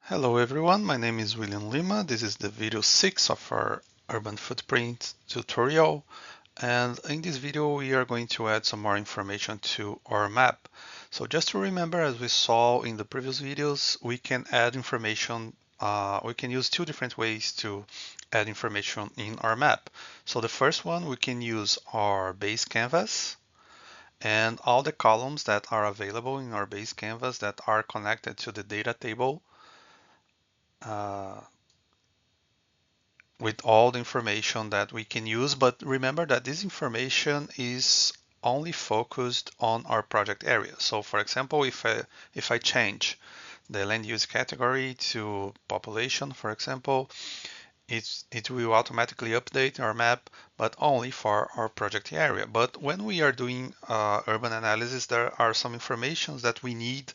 Hello everyone, my name is William Lima. This is the video 6 of our urban footprint tutorial. And in this video, we are going to add some more information to our map. So just to remember, as we saw in the previous videos, we can add information. We can use two different ways to add information in our map. So the first one, we can use our base canvas and all the columns that are available in our base canvas that are connected to the data table. Uh, with all the information that we can use, but remember that this information is only focused on our project area. So for example, if I change the land use category to population, for example, it will automatically update our map, but only for our project area. But when we are doing urban analysis, there are some informations that we need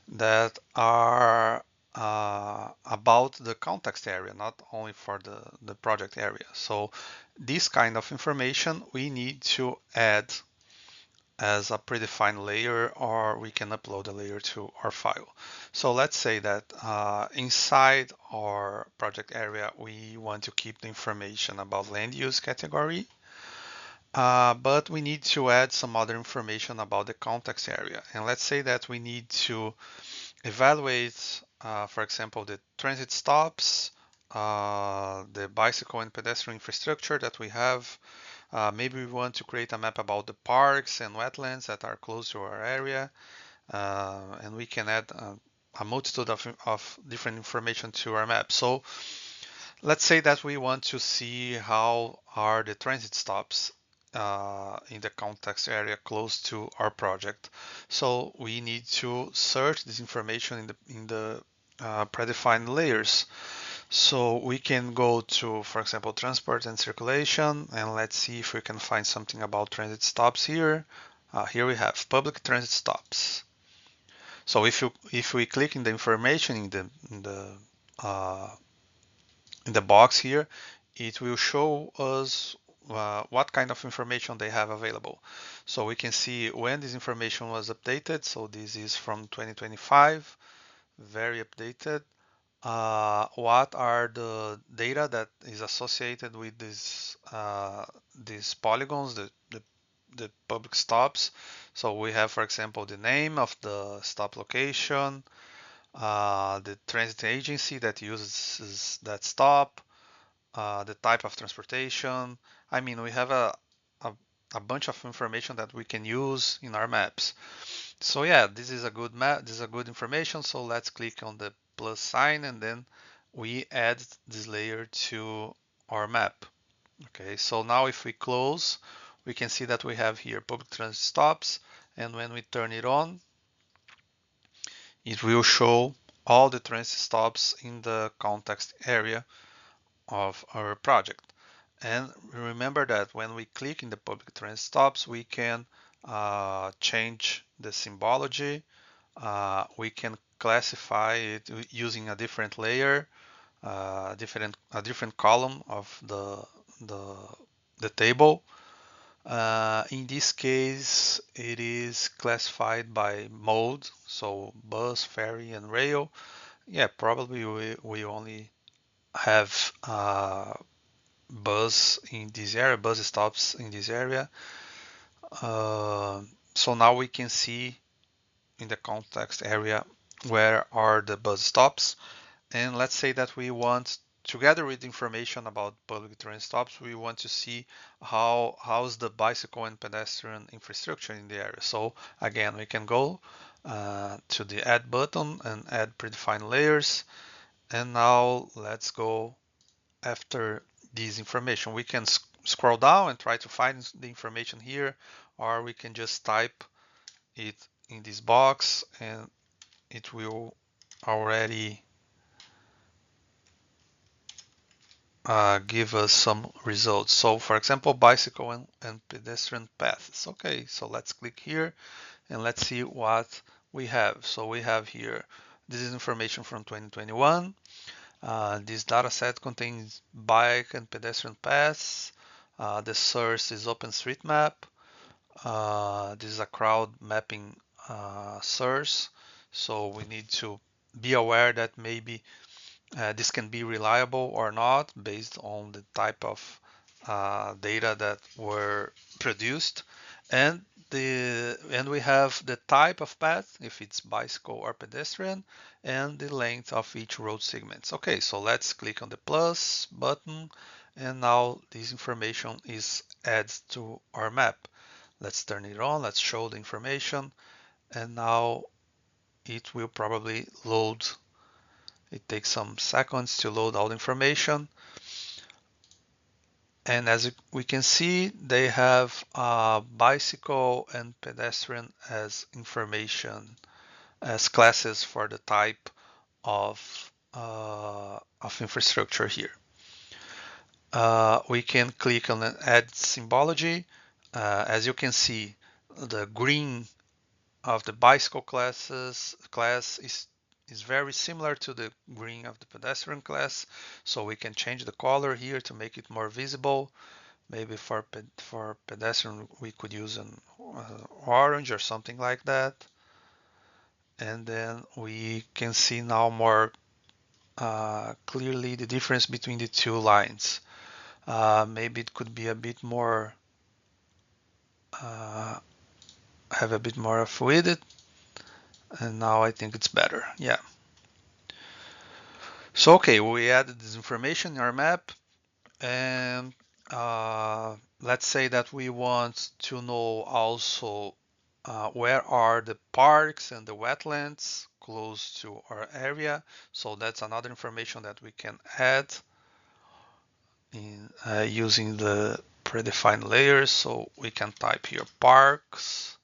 that are about the context area, not only for the project area. So this kind of information we need to add as a predefined layer, or we can upload a layer to our file. So let's say that inside our project area, we want to keep the information about land use category, but we need to add some other information about the context area. And let's say that we need to evaluate, for example, the transit stops, the bicycle and pedestrian infrastructure that we have. Maybe we want to create a map about the parks and wetlands that are close to our area, and we can add a multitude of different information to our map. So let's say that we want to see how are the transit stops in the context area close to our project. So we need to search this information in the predefined layers. So we can go to, for example, transport and circulation, and let's see if we can find something about transit stops here. Here we have public transit stops. So if we click in the information uh, in the box here, it will show us what kind of information they have available. So we can see when this information was updated. So this is from 2025, very updated. What are the data that is associated with these polygons, the public stops? So we have, for example, the name of the stop location, the transit agency that uses that stop, the type of transportation. I mean, we have a, a bunch of information that we can use in our maps. So yeah, this is a good map. This is a good information. So let's click on the plus sign and then we add this layer to our map. Okay, so now if we close, we can see that we have here public transit stops, and when we turn it on, it will show all the transit stops in the context area of our project. And remember that when we click in the public transit stops, we can change the symbology. We can classify it using a different layer, a different column of the, the table. In this case, it is classified by mode, so bus, ferry, and rail. Yeah, probably we only have bus in this area, bus stops in this area. So now we can see in the context area where are the bus stops. And let's say that we want, together with information about public train stops, we want to see how's the bicycle and pedestrian infrastructure in the area. So again, we can go to the add button and add predefined layers. And now let's go after this information. We can scroll down and try to find the information here, or we can just type it in this box and it will already give us some results. So for example, bicycle and pedestrian paths. Okay, so let's click here and let's see what we have. So we have here, this is information from 2021. This data set contains bike and pedestrian paths. The source is OpenStreetMap. This is a crowd mapping source. So we need to be aware that maybe this can be reliable or not based on the type of data that were produced, and we have the type of path, if it's bicycle or pedestrian, and the length of each road segments. Okay, so let's click on the plus button, and now this information is added to our map. Let's turn it on, let's show the information, and now it will probably load. It takes some seconds to load all the information. And as we can see, they have bicycle and pedestrian as information, as classes for the type of infrastructure here. We can click on the add symbology. As you can see, the green of the bicycle class is very similar to the green of the pedestrian class, so we can change the color here to make it more visible. Maybe for pedestrian we could use an orange or something like that, and then we can see now more clearly the difference between the two lines. Maybe it could be a bit more have a bit more of width, and now I think it's better. Yeah. So okay, we added this information in our map, and let's say that we want to know also where are the parks and the wetlands close to our area. So that's another information that we can add in using the predefined layers. So we can type here parks,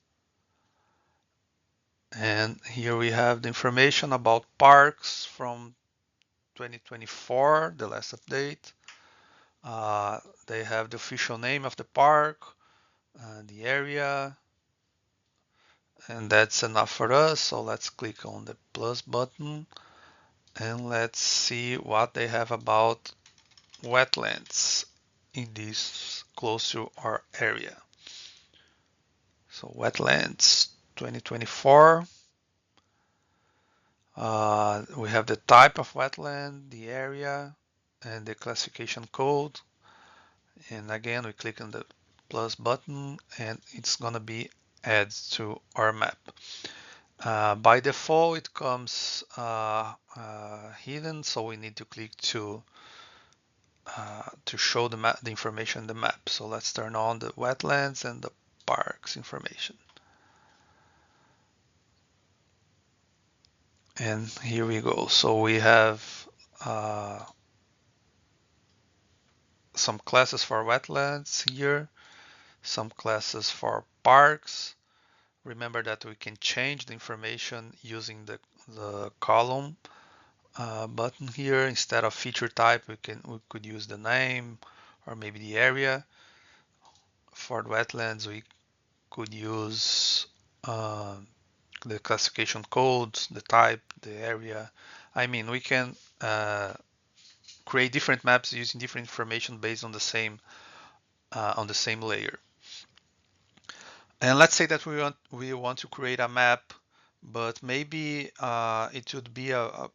and here we have the information about parks from 2024, the last update. They have the official name of the park, the area, and that's enough for us. So let's click on the plus button, and let's see what they have about wetlands in this close to our area. So wetlands 2024. We have the type of wetland, the area, and the classification code. And again, we click on the plus button, and it's gonna be added to our map. By default, it comes hidden, so we need to click to show the information in the map. So let's turn on the wetlands and the parks information. And here we go. So we have some classes for wetlands here, some classes for parks. Remember that we can change the information using the column button here. Instead of feature type, we could use the name or maybe the area. For the wetlands, we could use the classification codes, the type, the area. I mean, we can create different maps using different information based on the same layer. And let's say that we want to create a map, but maybe it would be a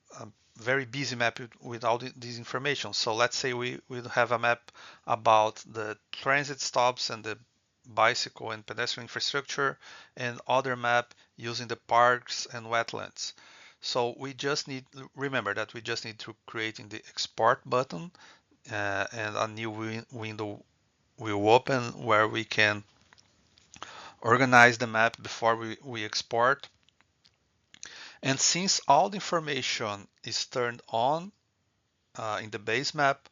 very busy map with all this information. So let's say we will have a map about the transit stops and the bicycle and pedestrian infrastructure, and other map using the parks and wetlands. So we just need, remember that we just need to create in the export button, and a new window will open where we can organize the map before we export. And since all the information is turned on in the base map,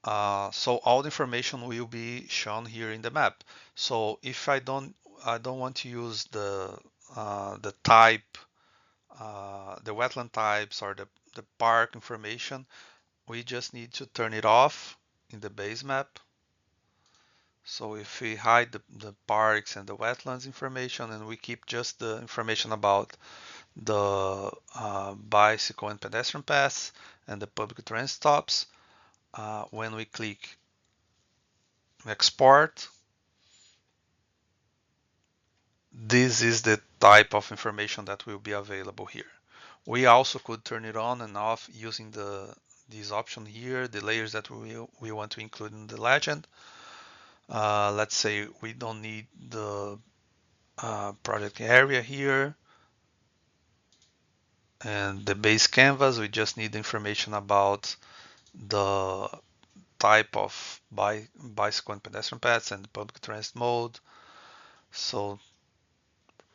so all the information will be shown here in the map. So if I don't want to use the type, the wetland types or the park information, we just need to turn it off in the base map. So if we hide the parks and the wetlands information, and we keep just the information about the bicycle and pedestrian paths and the public transit stops, when we click export, this is the type of information that will be available here. We also could turn it on and off using this option here, the layers that we want to include in the legend. Let's say we don't need the project area here and the base canvas. We just need information about the type of bicycle and pedestrian paths and public transit mode. So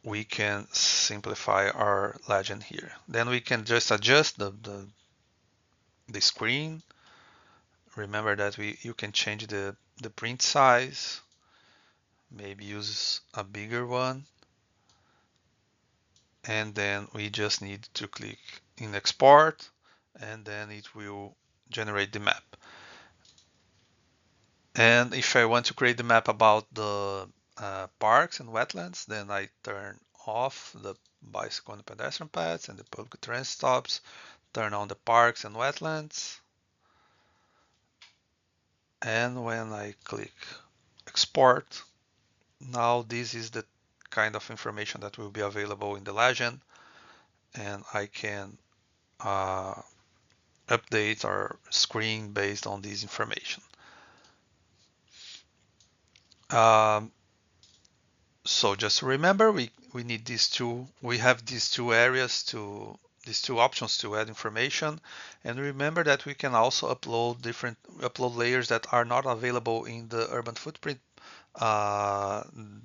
we can simplify our legend here. Then we can just adjust the screen. Remember that you can change the print size, maybe use a bigger one, and then we just need to click in export, and then it will generate the map. And if I want to create the map about the parks and wetlands, then I turn off the bicycle and pedestrian paths and the public transit stops, turn on the parks and wetlands, and when I click export, now this is the kind of information that will be available in the legend, and I can update our screen based on this information. Um, so just remember, we need these two. We have these two areas to these two options to add information, and remember that we can also upload different layers that are not available in the UrbanFootPrint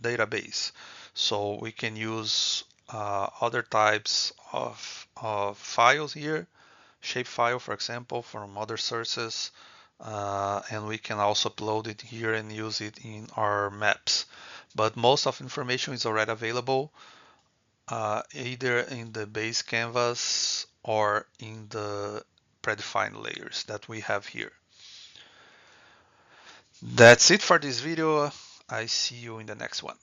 database. So we can use other types of files here, shapefile, for example, from other sources, and we can also upload it here and use it in our maps. But most of information is already available either in the base canvas or in the predefined layers that we have here. That's it for this video. I see you in the next one.